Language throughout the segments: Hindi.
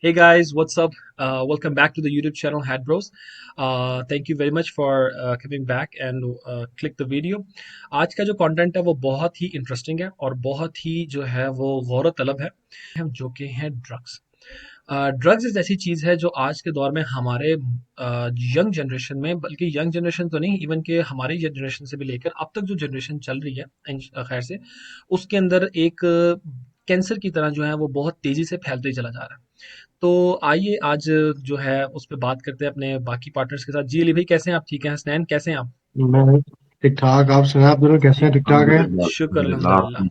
Hey guys, what's up? Welcome back to the YouTube channel Hat Bros. Thank you very much for coming back and click the video. आज का जो कंटेंट है वो बहुत ही इंटरेस्टिंग है और बहुत ही जो है वो गौर तलब है हम जो कि हैं ड्रग्स। ड्रग्स एक ऐसी चीज़ है जो आज के दौर में हमारे यंग जनरेशन में, बल्कि यंग जनरेशन तो नहीं, इवन के हमारी जनरेशन से भी लेकर अब तक जो जनरेशन चल रही है खैर से, उसके अंदर एक कैंसर की तरह जो है वो बहुत तेजी से फैलते ही चला जा रहा है। तो आइए आज जो है उस पे बात करते हैं अपने बाकी पार्टनर्स के साथ। जी अली भाई, कैसे हैं आप? ठीक हैं? हसनैन, कैसे हैं आप? मैं ठीक ठाक। आप सुनाए, आप दोनों कैसे जी, हैं? ठीक ठाक है। शुक्र अल्हम्दुलिल्लाह अल्हम्दुलिल्लाह।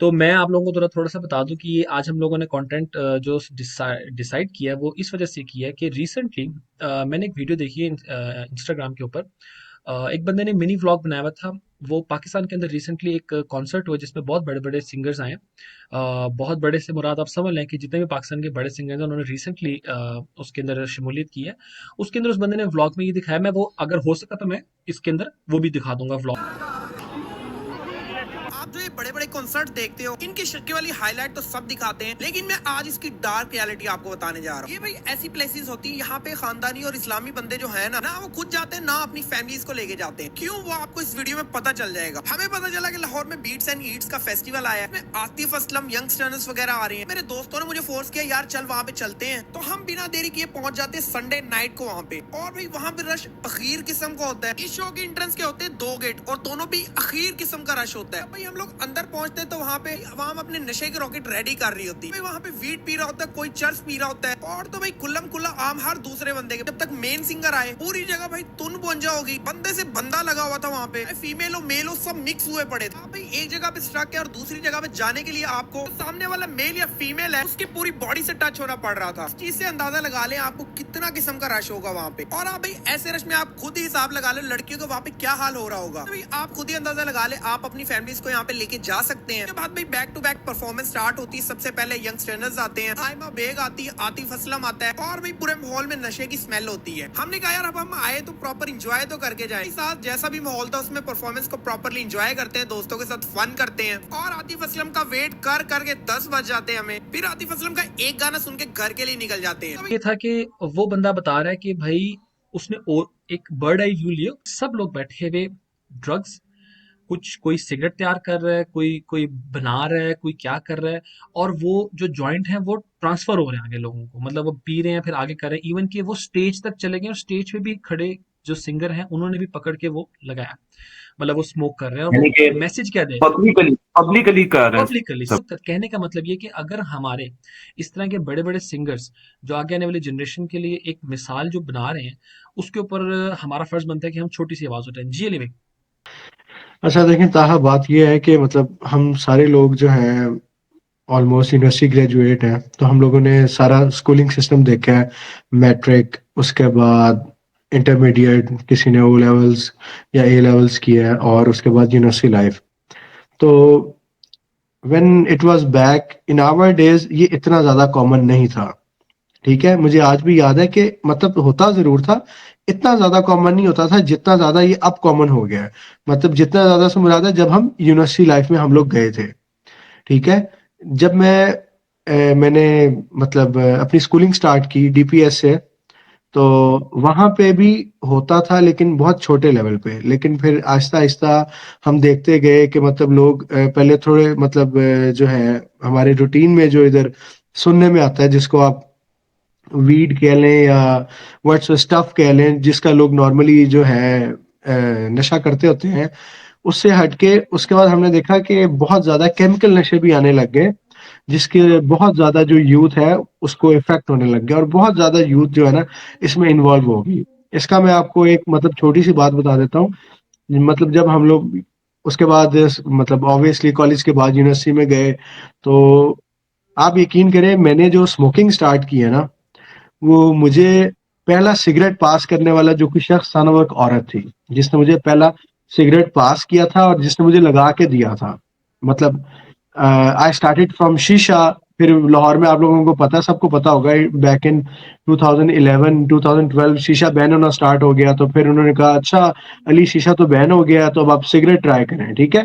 तो मैं आप लोगों को थोड़ा थोड़ा सा बता दूं कि ये आज हम लोगों ने कंटेंट जो डिसाइड किया है वो इस वजह से किया है कि रिसेंटली मैंने एक वीडियो देखी है इंस्टाग्राम के ऊपर। एक बंदे ने मिनी व्लॉग बनाया हुआ था। वो पाकिस्तान के अंदर रिसेंटली एक कॉन्सर्ट हुआ जिसमें बहुत बड़े बड़े सिंगर्स आए हैं। बहुत बड़े से मुराद आप समझ लें कि जितने भी पाकिस्तान के बड़े सिंगर्स हैं उन्होंने रिसेंटली उसके अंदर शमूलियत की है। उसके अंदर उस बंदे ने व्लॉग में ये दिखाया, मैं वो अगर हो सका तो मैं इसके अंदर वो भी दिखा दूंगा व्लॉग। आप जो ये बड़े बड़े कॉन्सर्ट देखते हो, इनकी शक्ल वाली हाईलाइट तो सब दिखाते हैं, लेकिन मैं आज इसकी डार्क रियलिटी आपको बताने जा रहा हूँ। ये भाई ऐसी प्लेसेस होती है, यहाँ पे खानदानी और इस्लामी बंदे जो है ना वो खुद जाते हैं ना अपनी फैमिलीज को लेके जाते हैं। क्यों, वो आपको इस वीडियो में पता चल जाएगा। हमें पता चला कि लाहौर में बीट्स एंड ईट्स का फेस्टिवल आया है, आतिफ असलम, यंगस्टर्स वगैरह आ रहे हैं। मेरे दोस्तों ने मुझे फोर्स किया, यार चल वहाँ पे चलते हैं। तो हम बिना देरी किए पहुंच जाते हैं संडे नाइट को वहाँ पे। और भाई वहाँ पे रश अखीर किस्म का होता है। इस शो के एंट्रेंस के होते हैं 2 गेट और दोनों भी अखीर किस्म का रश होता है। भाई हम लोग अंदर पहुंचते हैं तो वहाँ पे आवाम अपने नशे के रॉकेट रेडी कर रही होती है। वहाँ पे वीट पी रहा होता है, कोई चर्च पी रहा होता है, और तो भाई कुल्लम कुल्ला आम हर दूसरे बंदे के। जब तक मेन सिंगर आए पूरी जगह भाई तुन पुंजा होगी, बंदे से बंदा लगा हुआ था वहाँ पे, फीमेल और मेल सब मिक्स हुए पड़े थे। भाई एक जगह पे स्ट्रक है और दूसरी जगह पे जाने के लिए आपको सामने वाला मेल या फीमेल है उसकी पूरी बॉडी से टच होना पड़ रहा था। इस चीज से अंदाजा लगा ले आपको कितना किस्म का रश होगा वहाँ पे। और आप भाई ऐसे रश में आप खुद ही हिसाब लगा ले लड़कियों का वहाँ पे क्या हाल हो रहा होगा। तो भाई आप खुद ही अंदाजा लगा ले, आप अपनी फैमिलीज को यहाँ पे लेके जा सकते हैं। बाद भाई back to back performance start होती है। सबसे पहले यंगस्टर्स आते हैं, आयमा बेग आती है, आतिफ असलम आता है, और भाई पूरे माहौल में नशे की स्मेल होती है। हमने कहा यार अब हम आए तो प्रॉपर इंजॉय तो करके जाए। साथ जैसा भी माहौल था उसमें परफॉर्मेंस को प्रॉपरली इंजॉय करते हैं, दोस्तों के साथ फन करते हैं। और आतिफ असलम का वेट कर करके 10 बज जाते हैं हमें। फिर आतिफ असलम का एक गाना सुन के घर के लिए निकल जाते हैं। ये था कि वो बंदा बता रहा है कि भाई उसने और एक बर्ड आई व्यू लिया, सब लोग बैठे हुए ड्रग्स, कुछ कोई सिगरेट तैयार कर रहा है, कोई कोई बना रहा है, कोई क्या कर रहा है, और वो जो जॉइंट है वो ट्रांसफर हो रहे हैं आगे लोगों को, मतलब वो पी रहे हैं फिर आगे कर रहे हैं। इवन कि वो स्टेज तक चले गए और स्टेज पे भी खड़े जो सिंगर हैं उन्होंने भी पकड़ के वो लगाया, मतलब वो स्मोक कर रहे हैं। और यानी कि वो मैसेज क्या दे, पब्लिकली पब्लिकली कर रहे हैं पब्लिकली सब। कहने का मतलब ये कि अगर हमारे इस तरह के बड़े बड़े सिंगर्स जो आगे आने वाली जनरेशन के लिए एक मिसाल जो बना रहे हैं, उसके ऊपर हमारा फर्ज बनता है कि हम छोटी सी आवाज उठाएं। जी अली भाई। अच्छा देखें, ताहा बात ये है कि मतलब हम सारे लोग जो हैं ऑलमोस्ट यूनिवर्सिटी ग्रेजुएट हैं, तो हम लोगों ने सारा स्कूलिंग सिस्टम देखा है। मैट्रिक, उसके बाद इंटरमीडिएट, किसी ने ओ लेवल्स या ए लेवल्स किया है, और उसके बाद यूनिवर्सिटी लाइफ। तो when it was back in our days ये इतना ज़्यादा कॉमन नहीं था। ठीक है, मुझे आज भी याद है कि मतलब होता ज़रूर था, इतना ज़्यादा कॉमन नहीं होता था जितना ज़्यादा ये अब कॉमन हो गया है। मतलब जितना ज़्यादा से मुराद है जब हम यूनिवर्सिटी लाइफ में हम लोग गए थे। ठीक है, जब मैंने मतलब अपनी स्कूलिंग स्टार्ट की डीपीएस से, तो वहाँ पे भी होता था लेकिन बहुत छोटे लेवल पे। लेकिन फिर आहिस्ता-आहिस्ता हम देखते गए कि मतलब लोग पहले थोड़े मतलब जो है हमारे रूटीन में जो इधर सुनने में आता है, जिसको आप वीड कह लें या व्हाट्स स्टफ कह लें, जिसका लोग नॉर्मली जो है नशा करते होते हैं, उससे हटके उसके बाद हमने देखा कि बहुत ज़्यादा केमिकल नशे भी आने लग गए, जिसके बहुत ज़्यादा जो यूथ है उसको इफ़ेक्ट होने लग गया, और बहुत ज़्यादा यूथ जो है ना इसमें इन्वॉल्व हो गई। इसका मैं आपको एक मतलब छोटी-सी बात बता देता हूँ। मतलब जब हम लोग उसके बाद मतलब ऑब्वियसली कॉलेज के बाद यूनिवर्सिटी में गए, तो आप यकीन करें मैंने जो स्मोकिंग स्टार्ट की है ना, वो मुझे पहला सिगरेट पास करने वाला जो कोई शख्स था ना, वो एक औरत थी, जिसने मुझे पहला सिगरेट पास किया था और जिसने मुझे लगा के दिया था। मतलब आई स्टार्टेड फ्रॉम शीशा। फिर लाहौर में आप लोगों को पता, सबको पता होगा, बैक इन 2011 2012 शीशा बैन होना स्टार्ट हो गया। तो फिर उन्होंने कहा अच्छा अली शीशा तो बैन हो गया, तो अब आप सिगरेट ट्राई करें। ठीक है,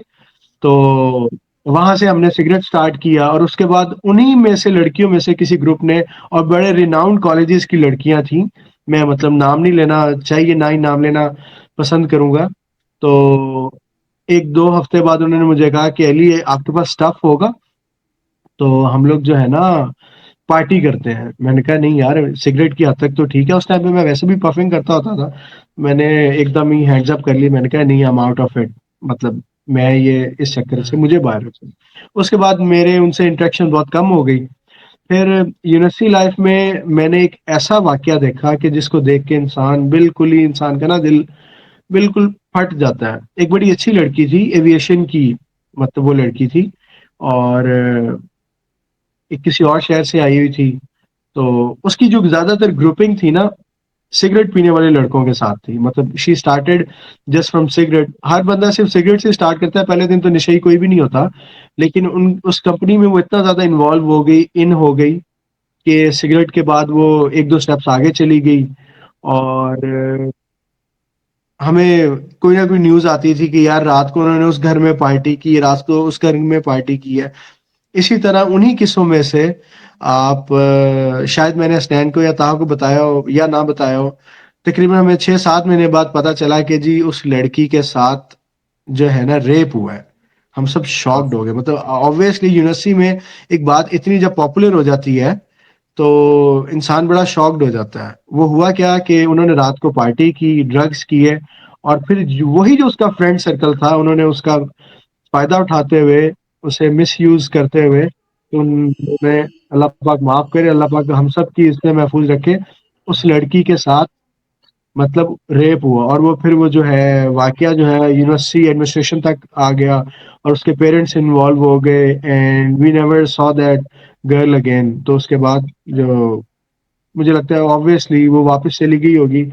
तो वहां से हमने सिगरेट स्टार्ट किया और उसके बाद उन्हीं में से लड़कियों में से किसी ग्रुप ने, और बड़े रिनाउंड कॉलेजेस की लड़कियां थी, मैं मतलब नाम नहीं लेना चाहिए, ना ही नाम लेना पसंद करूंगा, तो एक दो हफ्ते बाद उन्होंने मुझे कहा कि अली आपके पास स्टफ होगा तो हम लोग जो है ना पार्टी करते हैं। मैंने कहा नहीं यार, सिगरेट की हद तक तो ठीक है, उस टाइम पे मैं वैसे भी पफिंग करता होता था। मैंने एकदम ही हैंड्स अप कर ली, मैंने कहा नहीं, I am out of it, मतलब मैं ये इस चक्कर से मुझे बाहर रखो। उसके बाद मेरे उनसे इंटरेक्शन बहुत कम हो गई। फिर यूनिवर्सिटी लाइफ में मैंने एक ऐसा वाकया देखा कि जिसको देख के इंसान बिल्कुल ही, इंसान का ना दिल बिल्कुल फट जाता है। एक बड़ी अच्छी लड़की थी, एविएशन की, मतलब वो लड़की थी, और एक किसी और शहर से आई हुई थी। तो उसकी जो ज्यादातर ग्रुपिंग थी ना, सिगरेट पीने वाले लड़कों के साथ थी। मतलब she started just from cigarette. हर बंदा सिर्फ सिगरेट से स्टार्ट करता है, पहले दिन तो नशे कोई भी नहीं होता, लेकिन उन उस कंपनी में वो इतना ज्यादा इन्वॉल्व हो गई, इन हो गई, कि सिगरेट के बाद वो एक दो स्टेप्स आगे चली गई। और हमें कोई ना कोई न्यूज आती थी कि यार रात को उन्होंने उस घर में पार्टी की, रात को उस घर में पार्टी की है। इसी तरह उन्हीं किस्सों में से आप शायद मैंने स्टैन को या ताहा को बताया हो या ना बताया हो, तकरीबन हमें 6-7 महीने बाद पता चला कि जी उस लड़की के साथ जो है ना रेप हुआ है। हम सब शॉक्ड हो गए। मतलब ऑब्वियसली यूनिवर्सिटी में एक बात इतनी जब पॉपुलर हो जाती है तो इंसान बड़ा शॉक्ड हो जाता है। वो हुआ क्या कि उन्होंने रात को पार्टी की, ड्रग्स किए, और फिर वही जो उसका फ्रेंड सर्कल था, उन्होंने उसका फायदा उठाते हुए, उसे मिसयूज करते हुए, उन्होंने, अल्लाह पाक माफ करे, अल्लाह पाक हम सब की इससे महफूज रखे, उस लड़की के साथ मतलब रेप हुआ। और वो फिर वो जो है वाकया जो है यूनिवर्सिटी एडमिनिस्ट्रेशन तक आ गया, और उसके पेरेंट्स इन्वॉल्व हो गए, and we never saw that girl again. तो उसके बाद जो मुझे लगता है ऑब्वियसली वो वापस चली गई होगी,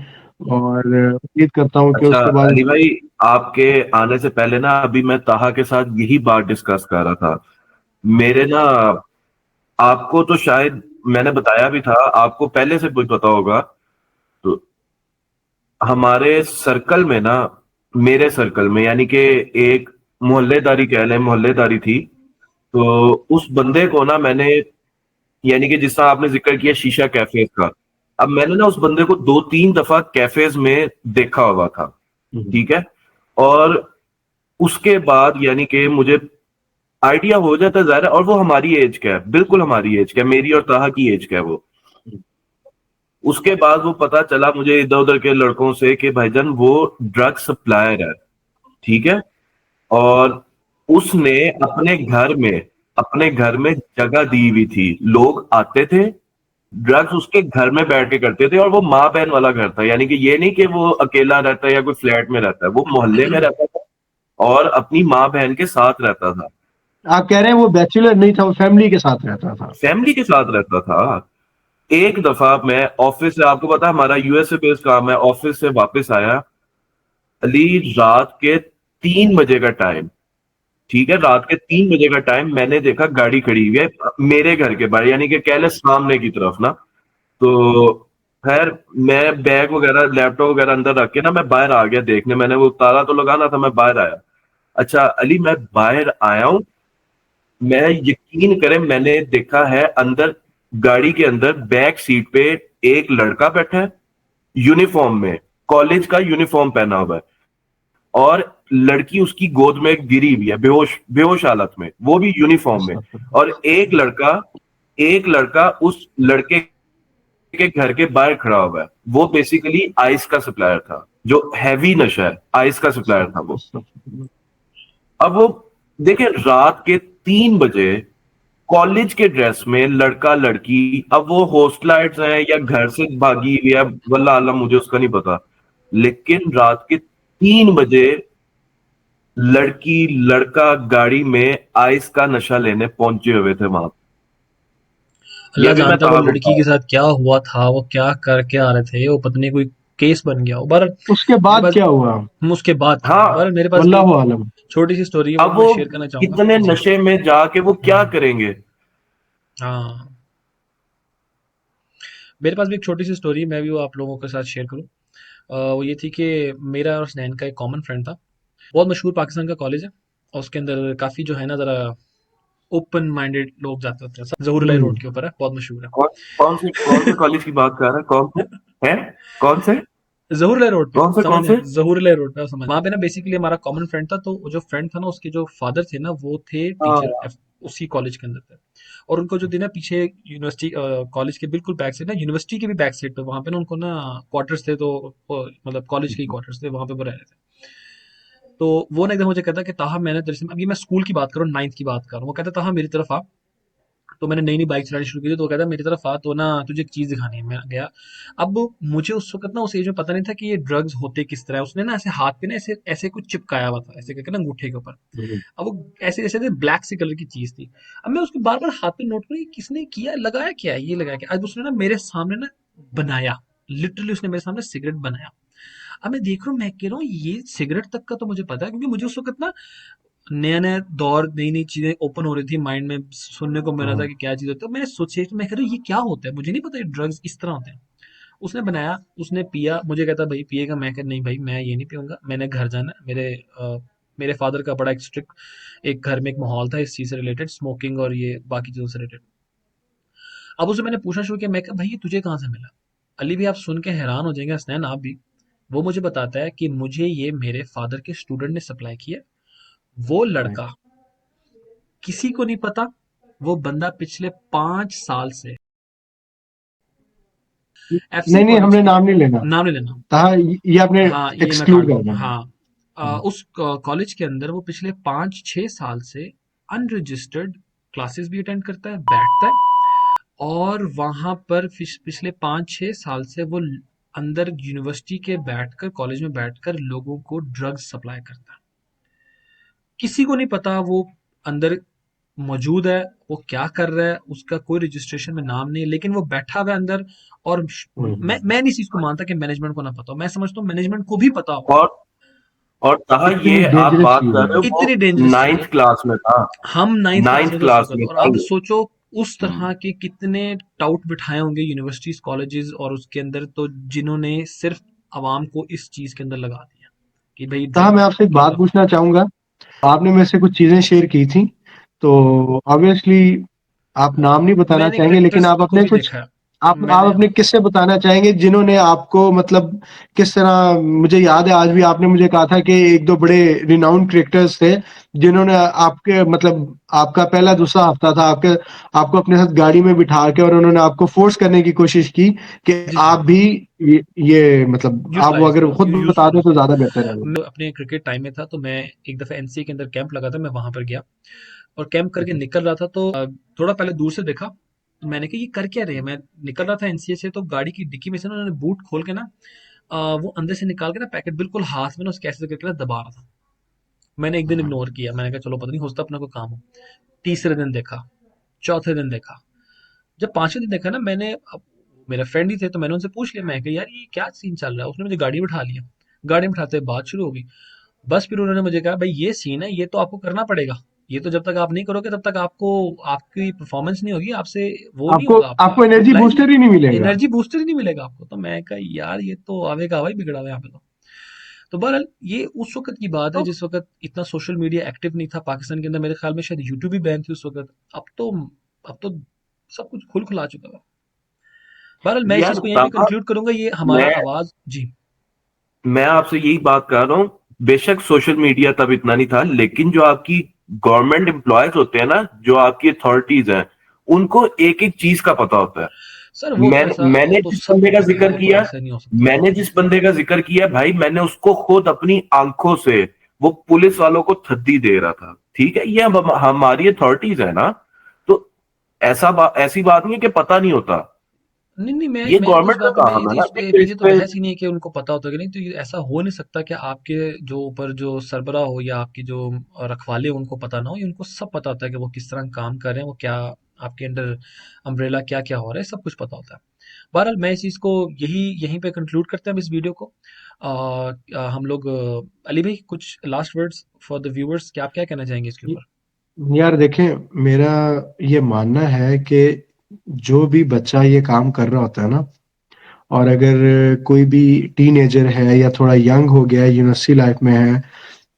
और उम्मीद करता हूँ कि अच्छा उसके बाद। अली भाई, आपके आने से पहले ना अभी मैं ताहा के साथ यही बात डिस्कस कर रहा था। मेरे ना, आपको तो शायद मैंने बताया भी था, आपको पहले से कुछ पता होगा। तो हमारे सर्कल में ना, मेरे सर्कल में यानी कि एक मोहल्लेदारी कह लें, मोहल्लेदारी थी। तो उस बंदे को ना मैंने, यानी कि जिस तरह आपने जिक्र किया शीशा कैफेज का, अब मैंने ना उस बंदे को 2-3 दफा कैफेज में देखा हुआ था। ठीक है। और उसके बाद यानी कि मुझे आइडिया हो जाता है ज़ाहिर है, और वो हमारी एज का है, बिल्कुल हमारी एज का है, मेरी और ताहा की एज का है वो। उसके बाद वो पता चला मुझे इधर उधर के लड़कों से कि भाईजान वो ड्रग सप्लायर है। ठीक है। और उसने अपने घर में जगह दी हुई थी, लोग आते थे, ड्रग्स उसके घर में बैठ के करते थे। और वो माँ बहन वाला घर था, यानी कि ये नहीं कि वो अकेला रहता है या कोई फ्लैट में रहता है, वो मोहल्ले में रहता था और अपनी माँ बहन के साथ रहता था। आप कह रहे हैं वो बैचलर नहीं था, वो फैमिली के साथ रहता था। फैमिली के साथ रहता था। एक दफा मैं ऑफिस से, आपको पता है हमारा यूएसए बेस्ड काम है, ऑफिस से वापस आया अली, रात के 3 बजे का टाइम। ठीक है, रात के 3 बजे का टाइम, मैंने देखा गाड़ी खड़ी हुई है मेरे घर के बाहर, यानी कि कह ले सामने की तरफ ना। तो खैर, मैं बैग वगैरह लैपटॉप वगैरह अंदर रख के ना मैं बाहर आ गया देखने, मैंने वो ताला तो लगाना था, मैं बाहर आया। अच्छा अली, मैं बाहर आया हूं, मैं यकीन करें मैंने देखा है अंदर, गाड़ी के अंदर बैक सीट पे एक लड़का बैठा है यूनिफॉर्म में, कॉलेज का यूनिफॉर्म पहना हुआ है, और लड़की उसकी गोद में गिरी हुई है, बेहोश बेहोश हालत में, वो भी यूनिफॉर्म में। और एक लड़का उस लड़के के घर के बाहर खड़ा हुआ है। वो बेसिकली आइस का सप्लायर था, जो हैवी नशा है, आइस का सप्लायर था वो। अब वो देखे, रात के 3 बजे कॉलेज के ड्रेस में लड़का लड़की, अब वो हॉस्टलाइट्स हैं या घर से भागी हुई है, वल्लाह आलम, मुझे उसका नहीं पता। लेकिन रात के 3 बजे लड़की लड़का गाड़ी में आइस का नशा लेने पहुंचे हुए थे वहां। ये अल्लाह भी मैं जानता है वो ताहा को लड़की बता के साथ क्या हुआ था, वो क्या करके आ रहे थे, वो पत्नी कोई केस बन गया हो। बहरहाल उसके मेरे बाद पास, क्या हुआ? उसके बाद क्या हुआ, हाँ। बहरहाल मेरे पास भी वल्लाहु एक आलम। छोटी सी स्टोरी है, वो अब मैं वो शेयर करना चाहूंगा कितने जी। नशे में जाके वो क्या करेंगे? हाँ, मेरे पास भी एक छोटी सी स्टोरी है, मैं भी वो आप लोगों के साथ शेयर करूँ। वो ये थी कि मेरा और स्नैन का एक कॉमन फ्रेंड था। बहुत मशहूर पाकिस्तान का कॉलेज है, और उसके अंदर काफ़ी जो है ना ज़रा ओपन माइंडेड लोग जाते होते हैं। ज़हूरुल्लाह रोड हम्म। के ऊपर है, बहुत मशहूर है। कौन कौन से कॉलेज की बात कर रहा है? कौन से हैं? कौन से? ज़हूरुल्लाह रोड पे, कौन से समझ कौन रहे से? हैं? ज़हूरुल्लाह रोड पे आप समझ, वहाँ पे ना बेसिकली हमारा कॉमन फ्रेंड था, तो जो फ्रेंड था ना उसके जो फादर थे ना वो थे टीचर हाँ। उसी कॉलेज के अंदर थे। और उनको जो थी ना पीछे यूनिवर्सिटी कॉलेज के बिल्कुल बैक साइड ना, यूनिवर्सिटी के भी बैक साइड पे वहाँ पे ना उनको ना क्वार्टर्स थे, तो मतलब कॉलेज के ही क्वार्टर्स थे, वहाँ पे वो रह रहे थे। तो वो ना एकदम मुझे कहता कि ताहा मैंने तेरे से, अभी मैं स्कूल की बात करूँ, 9th की बात कर रहा हूँ, वो कहता ताहा मेरी तरफ आ। तो मैंने नई नई बाइक चलानी शुरू की थी, तो वो कहता मेरी तरफ आ, तो ना तुझे एक चीज दिखानी है। मैं गया। अब मुझे उस वक्त ना उस एज में पता नहीं था कि ये ड्रग्स होते किस तरह है। उसने ना ऐसे हाथ पे ना ऐसे ऐसे कुछ चिपकाया हुआ था, ऐसे करके ना अंगूठे के ऊपर। हम्म। अब वो ऐसे ऐसे ब्लैक सी कलर की चीज थी। अब मैं उसको बार बार हाथ पे नोट करूँ, ये किसने किया, लगाया क्या है, ये लगाया क्या। अब उसने ना मेरे सामने ना बनाया, लिटरली उसने मेरे सामने सिगरेट बनाया। अब मैं देख रहा हूँ, मैं कह रहा हूँ ये सिगरेट तक का तो मुझे पता है, क्योंकि मुझे उस वक्त ना नया नया दौर, नई नई चीजें ओपन हो रही थी माइंड में, सुनने को मिल रहा था हाँ। कि क्या चीज होती है। तो मैंने सोचे, मैं कह रहा हूँ ये क्या होता है, मुझे नहीं पता ये ड्रग्स इस तरह होते हैं। उसने बनाया, उसने पिया, मुझे कहता भाई पिएगा, मैं कह नहीं भाई मैं ये नहीं पीऊंगा, मैंने घर जाना है। मेरे फादर का बड़ा एक स्ट्रिक्ट, एक घर में एक माहौल था इस चीज से रिलेटेड, स्मोकिंग और ये बाकी चीजों से रिलेटेड। अब उससे मैंने पूछना शुरू किया, मैं कहा भाई ये तुझे कहाँ से मिला। अली भी आप सुन के हैरान हो जाएंगे, हसनैन आप भी। वो मुझे बताता है कि मुझे ये मेरे फादर के स्टूडेंट ने सप्लाई किया। वो लड़का किसी को नहीं पता, वो बंदा पिछले 5 साल से एफसी नहीं नहीं, कॉलेज हमने के, नाम नहीं लेना। नाम नहीं लेना, ताहा ये आपने हाँ ये मैं काट एक्सक्लूड दूंगा, करना है। हाँ। हम्म। उस कॉलेज के अंदर वो पिछले 5-6 साल से अनरजिस्टर्ड क्लासेस भी अटेंड करता है, बैठता है। और वहां पर पिछले 5-6 साल से वो अंदर यूनिवर्सिटी के बैठकर, कॉलेज में बैठकर लोगों को ड्रग्स सप्लाई करता है। किसी को नहीं पता वो अंदर मौजूद है, वो क्या कर रहा है, उसका कोई रजिस्ट्रेशन में नाम नहीं है, लेकिन वो बैठा हुआ है अंदर। और मैं नहीं इस चीज को मानता कि मैनेजमेंट को ना पता हो, मैं समझता हूँ मैनेजमेंट को भी पता हो। और कहा इतनी ये आप डेंजरस बात चीज कर है। रहे हो इतनी वो डेंजरस चीज है। 9th क्लास में था। हम 9th क्लास में 9th थे उस क्लास वक्त, में और था अब ये। सोचो उस हम्म। तरह के कितने टाउट बिठाए होंगे यूनिवर्सिटीज, कॉलेजेस और उसके अंदर, तो जिन्होंने सिर्फ आवाम को इस चीज के अंदर लगा दिया कि भाई ताहा मैं ड्रग्स आपसे एक ये बात तो। पूछना चाहूंगा। आपने मेरे से कुछ चीजें शेयर की थी, तो ऑब्वियसली आप नाम नहीं बताना मैंने चाहेंगे, लेकिन करेक्टर्स आप को अपने भी कुछ देखा है। आप मैंने अपने किस्से बताना चाहेंगे जिन्होंने आपको मतलब किस तरह। मुझे याद है आज भी आपने मुझे कहा था कि एक दो बड़े रिनाउंड क्रिकेटर्स थे जिन्होंने आपके मतलब आपका पहला दूसरा हफ्ता था, आपको अपने साथ गाड़ी में बिठा के और उन्होंने आपको फोर्स करने की कोशिश की कि जी जी आप भी ये मतलब आप वो यूटिलाइज अगर करो, खुद यूज बता करो दें तो इसको। ज्यादा बेहतर है वो। मैं अपने क्रिकेट टाइम में था, तो मैं एक दफा एनसीए के अंदर कैंप लगा था, मैं वहां पर गया और कैंप करके निकल रहा था, तो थोड़ा पहले दूर से देखा। तो मैंने कहा ये कर क्या रहे हैं। मैं निकल रहा था एनसीए से, तो गाड़ी की डिक्की में से ना उन्होंने बूट खोल के ना वो अंदर से निकाल के ना पैकेट बिल्कुल हाथ में ना उसके ऐसे करके ना दबा रहा था। मैंने एक दिन इग्नोर किया, मैंने कहा चलो पता नहीं, हो सकता अपना कोई काम हो। तीसरे दिन देखा, चौथे दिन देखा। जब पांचवें दिन देखा ना, मैंने मेरे फ्रेंड ही थे, तो मैंने उनसे पूछ लिया, मैं कहा यार ये क्या सीन चल रहा है। उसने मुझे गाड़ी में बिठा लिया। गाड़ी में बिठाते ही बात शुरू हो गई। बस फिर उन्होंने मुझे कहा भाई ये सीन है, ये तो आपको करना पड़ेगा। ये तो जब तक आप नहीं करोगे तब तक आपको आपकी परफॉर्मेंस नहीं होगी, आपसे वो नहीं आपको होगा, आपका आपको एनर्जी यूटिलाइज नहीं, बूस्टर ही नहीं मिलेगा। एनर्जी बूस्टर ही नहीं मिलेगा आपको। तो मैं कहा यार ये तो आवेगा भाई बिगड़ा हुआ यहाँ पे तो बहरहाल ये उस वक्त की बात है तो जिस वक्त इतना सोशल मीडिया एक्टिव नहीं था पाकिस्तान के अंदर। मेरे ख्याल में शायद यूट्यूब भी बैन थी उस वक्त। अब तो सब कुछ खुल खुला चुका है। बहरहाल मैं इस चीज यार को यहीं पे ताहा, कंक्लूड करूंगा, ये हमारा मैं आवाज जी। मैं आपसे यही बात कर रहा हूँ। बेशक सोशल मीडिया तब इतना नहीं था, लेकिन जो आपकी गवर्नमेंट एम्प्लॉयज होते हैं ना, जो आपकी अथॉरिटीज हैं, उनको एक एक चीज का पता होता है। सर वो तो ऐसा, वो मैंने तो जिस बंदे सबको का पता है, जिक्र वो तो किया ऐसा नहीं हो सकता। मैंने जिस बंदे का जिक्र किया भाई, मैंने उसको खुद अपनी आंखों से वो पुलिस वालों को थद्दी दे रहा था। ठीक है, ये हमारी अथॉरिटीज है ना। तो ऐसी बात नहीं है कि पता नहीं होता। नहीं नहीं, मैं ये मैं तो इस गवर्नमेंट का बात पे, काम है ना, इस पे नहीं तो इस पीछे तो पे। बहस ही नहीं है कि उनको पता होता कि नहीं। तो ये ऐसा हो नहीं सकता कि आपके जो ऊपर जो सरबरा हो या आपकी जो रखवाले हो उनको पता ना हो। ये उनको सब पता होता है कि वो किस तरह काम कर रहे हैं, वो क्या आपके अंडर अम्ब्रेला क्या क्या हो रहा है, सब कुछ पता होता है। बहरहाल मैं इस चीज़ को यहीं पे कंक्लूड करते हैं अब इस वीडियो को। हम लोग अली भाई कुछ last words for the viewers, क्या आप क्या कहना चाहेंगे इसके ऊपर। यार देखें, मेरा ये मानना है कि जो भी बच्चा ये काम कर रहा होता है ना, और अगर कोई भी टीनेजर है या थोड़ा यंग हो गया है, यूनिवर्सिटी लाइफ में है,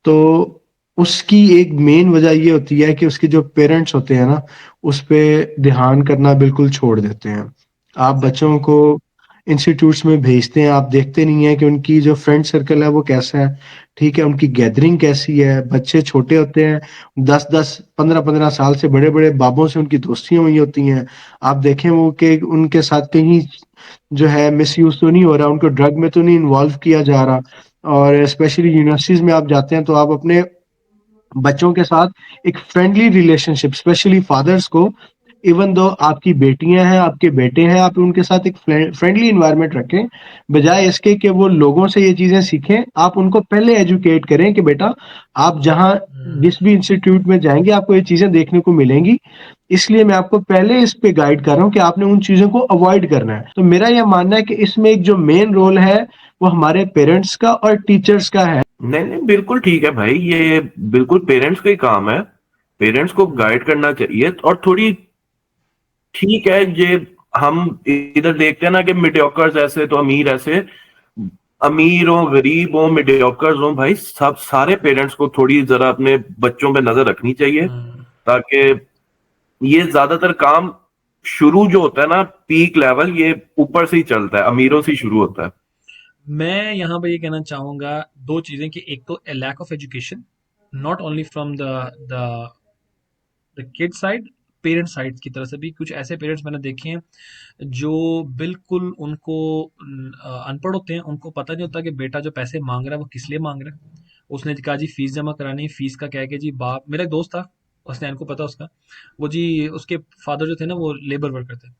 तो उसकी एक मेन वजह ये होती है कि उसके जो पेरेंट्स होते हैं ना, उस पे ध्यान करना बिल्कुल छोड़ देते हैं। आप एग्जैक्टली। बच्चों को इंस्टीट्यूट्स में भेजते हैं, आप देखते नहीं है कि उनकी जो फ्रेंड सर्कल है वो कैसा है, ठीक है, उनकी गैदरिंग कैसी है। बच्चे छोटे होते हैं, 10-10, 15-15 साल से बड़े-बड़े बाबों से उनकी दोस्तियां हुई होती हैं। आप देखें वो कि उनके साथ कहीं जो है मिसयूज तो नहीं हो रहा, उनको ड्रग में तो नहीं इन्वॉल्व किया जा रहा। और स्पेशली यूनिवर्सिटीज में आप जाते हैं तो आप अपने बच्चों के साथ एक फ्रेंडली रिलेशनशिप, स्पेशली फादर्स को, इवन दो आपकी बेटियां हैं, आपके बेटे हैं, आप उनके साथ एक फ्रेंडली इन्वायरमेंट रखें, बजाय इसके कि वो लोगों से ये चीजें सीखें। आप उनको पहले एजुकेट करें कि बेटा, आप जहां जिस भी इंस्टीट्यूट में जाएंगे आपको ये चीजें देखने को मिलेंगी, इसलिए मैं आपको पहले इस पे गाइड कर रहा हूँ कि आपने उन चीजों को अवॉइड करना है। तो मेरा यह मानना है कि इसमें एक जो मेन रोल है वो हमारे पेरेंट्स का और टीचर्स का है। नहीं नहीं, बिल्कुल ठीक है भाई, ये बिल्कुल पेरेंट्स का ही काम है। पेरेंट्स को गाइड करना चाहिए। और थोड़ी ठीक है, ये हम इधर देखते हैं ना कि मिडियोकर्स ऐसे तो अमीर ऐसे, अमीर हो गरीब हो मिडियोकर्स हो भाई, सब सारे पेरेंट्स को थोड़ी जरा अपने बच्चों पे नजर रखनी चाहिए, ताकि ये ज्यादातर काम शुरू जो होता है ना, पीक लेवल, ये ऊपर से ही चलता है, अमीरों से ही शुरू होता है। मैं यहाँ पे ये कहना चाहूंगा दो चीजें कि एक तो lack of education, not only from the kid side, parent side की तरफ से भी। कुछ ऐसे पेरेंट्स मैंने देखे हैं जो बिल्कुल उनको अनपढ़ होते हैं, उनको पता नहीं होता कि बेटा जो पैसे मांग रहा है वो किस लिए मांग रहा है। उसने कहा जी फीस जमा करानी है, फीस का क्या है कि जी बाप, मेरा एक दोस्त था, उसने इनको पता उसका, वो जी उसके फादर जो थे ना वो लेबर वर्कर थे,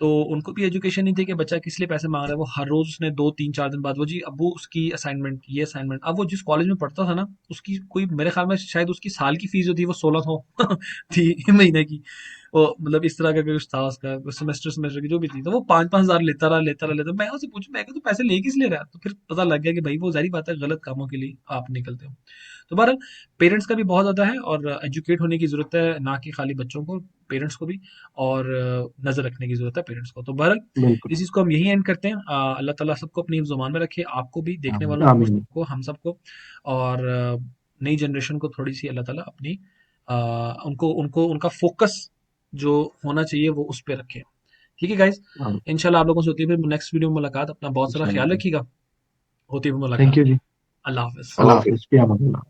तो उनको भी एजुकेशन नहीं थी कि बच्चा किस लिए पैसे मांग रहा है। वो हर रोज उसने 2 3 4 दिन बाद वो जी अबू उसकी असाइनमेंट, ये असाइनमेंट। अब वो जिस कॉलेज में पढ़ता था ना, उसकी कोई मेरे ख्याल में शायद उसकी साल की फीस जो थी वो 1600 थी महीने की। वो मतलब इस तरह का कुछ था उसका, सेमेस्टर सेमेस्टर की जो भी थी, तो वो 5 5 हज़ार लेता रहा। मैं उससे पूछूं, मैं तो पैसे ले किस ले रहा है, तो फिर पता लग गया कि भाई वो जारी बात है गलत कामों के लिए आप निकलते हो। तो बहरहाल पेरेंट्स का भी बहुत ज़्यादा है और एजुकेट होने की ज़रूरत है, ना कि खाली बच्चों को, पेरेंट्स को भी। और नज़र रखने की ज़रूरत है पेरेंट्स को। तो बहरहाल बिल्कुल। इस चीज़ को हम यहीं एंड करते हैं। अल्लाह ताला सबको अपनी ज़ुबान में रखे, आपको भी, देखने वालों को, आमीन। सबको, हम सबको। और नई जनरेशन को थोड़ी सी अल्लाह ताला अपनी अ, उनको उनको उनका फोकस जो होना चाहिए वो उस पे रखे। ठीक है गाइज, हाँ, इंशाल्लाह आप लोगों से होती है फिर नेक्स्ट वीडियो में मुलाकात। अपना बहुत सारा ख्याल इंशाल्लाह। रखिएगा। होती है फिर थैंक मुलाकात। यू जी। अल्लाह हाफिज़। अल्लाह हाफिज, फिर अमान अल्लाह।